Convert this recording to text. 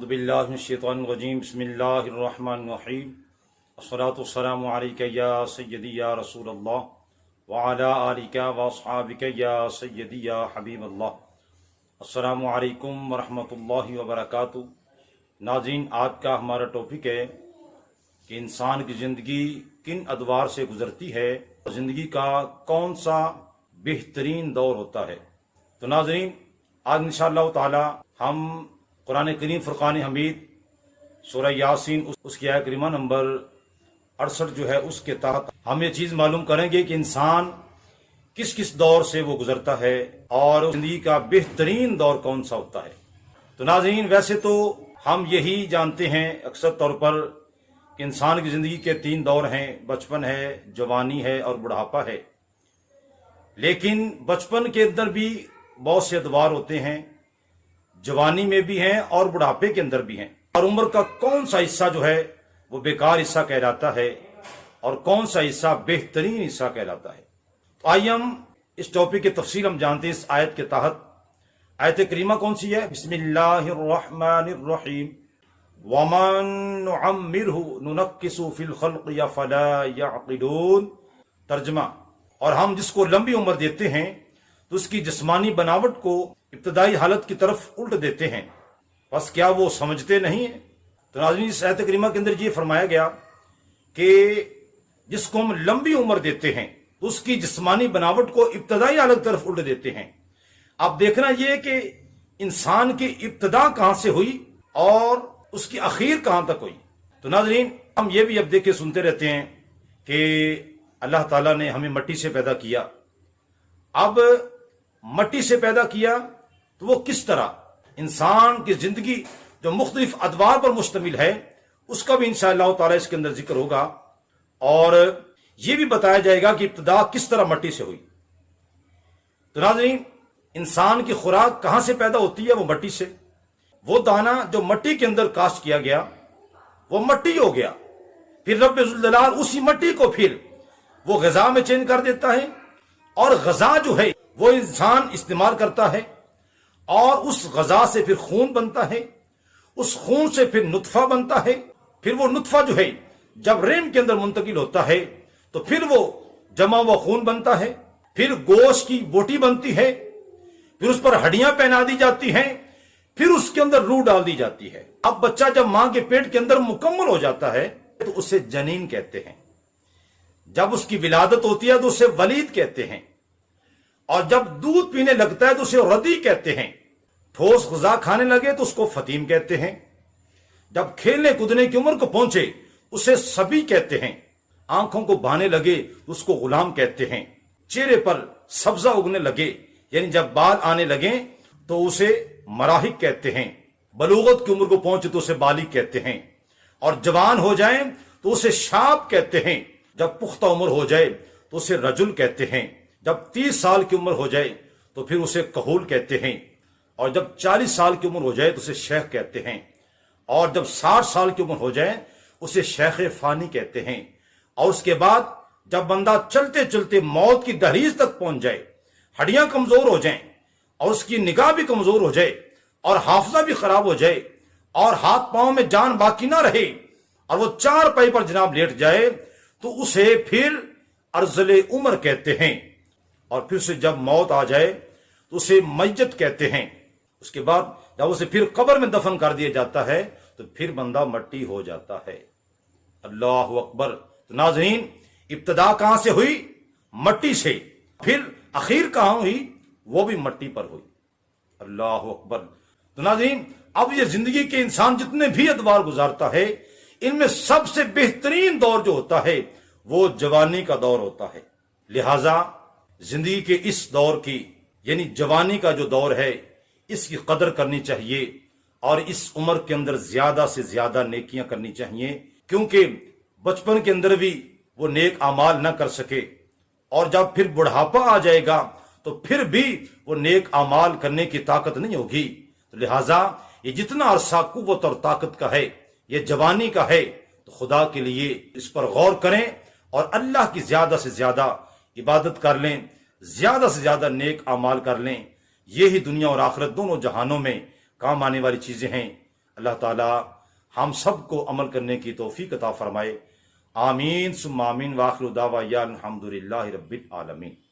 اعوذ باللہ من الشیطان الرجیم بسم اللہ الرحمن الرحیم الصلاۃ والسلام علیک یا سیدی یا رسول اللہ وعلی آلک واصحابک یا سیدی یا حبیب اللہ۔ السلام علیکم ورحمۃ اللہ وبرکاتہ۔ ناظرین، آج کا ہمارا ٹاپک ہے کہ انسان کی زندگی کن ادوار سے گزرتی ہے، زندگی کا کون سا بہترین دور ہوتا ہے۔ تو ناظرین، آج انشاءاللہ تعالی ہم قرآن کریم فرقان حمید سورہ یاسین اس کی آیت کریمہ نمبر 68 جو ہے اس کے تحت ہم یہ چیز معلوم کریں گے کہ انسان کس کس دور سے وہ گزرتا ہے اور زندگی کا بہترین دور کون سا ہوتا ہے۔ تو ناظرین، ویسے تو ہم یہی جانتے ہیں اکثر طور پر کہ انسان کی زندگی کے 3 دور ہیں، بچپن ہے، جوانی ہے اور بڑھاپا ہے۔ لیکن بچپن کے اندر بھی بہت سے ادوار ہوتے ہیں، جوانی میں بھی ہیں اور بڑھاپے کے اندر بھی ہیں، اور عمر کا کون سا حصہ جو ہے وہ بیکار حصہ کہلاتا ہے اور کون سا حصہ بہترین حصہ کہلاتا ہے۔ تو آئیے ہم اس ٹاپک کی تفصیل ہم جانتے ہیں اس آیت کے تحت۔ آیت کریمہ کون سی ہے؟ بسم اللہ الرحمن الرحیم وَمَن نُعَمِّرْهُ نُنَكِّسُ فِي الْخَلْقِ فَلَا يَعْقِلُونَ۔ ترجمہ: اور ہم جس کو لمبی عمر دیتے ہیں تو اس کی جسمانی بناوٹ کو ابتدائی حالت کی طرف الٹ دیتے ہیں، بس کیا وہ سمجھتے نہیں ہیں؟ تو ناظرین، اس آیت کریمہ کے اندر یہ فرمایا گیا کہ جس کو ہم لمبی عمر دیتے ہیں تو اس کی جسمانی بناوٹ کو ابتدائی حالت کی طرف الٹ دیتے ہیں۔ اب دیکھنا یہ کہ انسان کی ابتدا کہاں سے ہوئی اور اس کی اخیر کہاں تک ہوئی۔ تو ناظرین، ہم یہ بھی اب دیکھ کے سنتے رہتے ہیں کہ اللہ تعالیٰ نے ہمیں مٹی سے پیدا کیا۔ اب مٹی سے پیدا کیا تو وہ کس طرح انسان کی زندگی جو مختلف ادوار پر مشتمل ہے اس کا بھی انشاءاللہ تعالی اس کے اندر ذکر ہوگا، اور یہ بھی بتایا جائے گا کہ ابتدا کس طرح مٹی سے ہوئی۔ تو ناظرین، انسان کی خوراک کہاں سے پیدا ہوتی ہے؟ وہ مٹی سے۔ وہ دانہ جو مٹی کے اندر کاشت کیا گیا وہ مٹی ہو گیا، پھر رب ذوالجلال اسی مٹی کو پھر وہ غذا میں چینج کر دیتا ہے، اور غذا جو ہے وہ انسان استعمال کرتا ہے، اور اس غذا سے پھر خون بنتا ہے، اس خون سے پھر نطفہ بنتا ہے، پھر وہ نطفہ جو ہے جب رحم کے اندر منتقل ہوتا ہے تو پھر وہ جمع ہوا خون بنتا ہے، پھر گوشت کی بوٹی بنتی ہے، پھر اس پر ہڈیاں پہنا دی جاتی ہیں، پھر اس کے اندر روح ڈال دی جاتی ہے۔ اب بچہ جب ماں کے پیٹ کے اندر مکمل ہو جاتا ہے تو اسے جنین کہتے ہیں، جب اس کی ولادت ہوتی ہے تو اسے ولید کہتے ہیں، اور جب دودھ پینے لگتا ہے تو اسے رضیع کہتے ہیں، ٹھوس غذا کھانے لگے تو اس کو فطیم کہتے ہیں، جب کھیلنے کودنے کی عمر کو پہنچے اسے صبی کہتے ہیں، آنکھوں کو بہانے لگے تو اس کو غلام کہتے ہیں، چہرے پر سبزہ اگنے لگے یعنی جب بال آنے لگیں تو اسے مراحق کہتے ہیں، بلوغت کی عمر کو پہنچے تو اسے بالغ کہتے ہیں، اور جوان ہو جائیں تو اسے شاب کہتے ہیں، جب پختہ عمر ہو جائے تو اسے رجل کہتے ہیں، جب 30 سال کی عمر ہو جائے تو پھر اسے کہول کہتے ہیں، اور جب 40 سال کی عمر ہو جائے تو اسے شیخ کہتے ہیں، اور جب 60 سال کی عمر ہو جائے اسے شیخ فانی کہتے ہیں، اور اس کے بعد جب بندہ چلتے چلتے موت کی دہلیز تک پہنچ جائے، ہڈیاں کمزور ہو جائیں اور اس کی نگاہ بھی کمزور ہو جائے اور حافظہ بھی خراب ہو جائے اور ہاتھ پاؤں میں جان باقی نہ رہے اور وہ 4 پائی پر جناب لیٹ جائے تو اسے پھر ارذل عمر کہتے ہیں، اور پھر سے جب موت آ جائے تو اسے میت کہتے ہیں۔ اس کے بعد جب اسے پھر قبر میں دفن کر دیا جاتا ہے تو پھر بندہ مٹی ہو جاتا ہے۔ اللہ اکبر۔ تو ناظرین، ابتدا کہاں سے ہوئی؟ مٹی سے، پھر اخیر کہاں ہوئی؟ وہ بھی مٹی پر ہوئی۔ اللہ اکبر۔ تو ناظرین، اب یہ زندگی کے انسان جتنے بھی ادوار گزارتا ہے ان میں سب سے بہترین دور جو ہوتا ہے وہ جوانی کا دور ہوتا ہے۔ لہذا زندگی کے اس دور کی یعنی جوانی کا جو دور ہے اس کی قدر کرنی چاہیے، اور اس عمر کے اندر زیادہ سے زیادہ نیکیاں کرنی چاہیے، کیونکہ بچپن کے اندر بھی وہ نیک اعمال نہ کر سکے اور جب پھر بڑھاپا آ جائے گا تو پھر بھی وہ نیک اعمال کرنے کی طاقت نہیں ہوگی۔ لہذا یہ جتنا عرصہ قوت اور طاقت کا ہے، یہ جوانی کا ہے، تو خدا کے لیے اس پر غور کریں اور اللہ کی زیادہ سے زیادہ عبادت کر لیں، زیادہ سے زیادہ نیک اعمال کر لیں۔ یہی دنیا اور آخرت دونوں جہانوں میں کام آنے والی چیزیں ہیں۔ اللہ تعالی ہم سب کو عمل کرنے کی توفیق عطا فرمائے. آمین ثم آمین. واخر دعوانا الحمدللہ رب العالمین.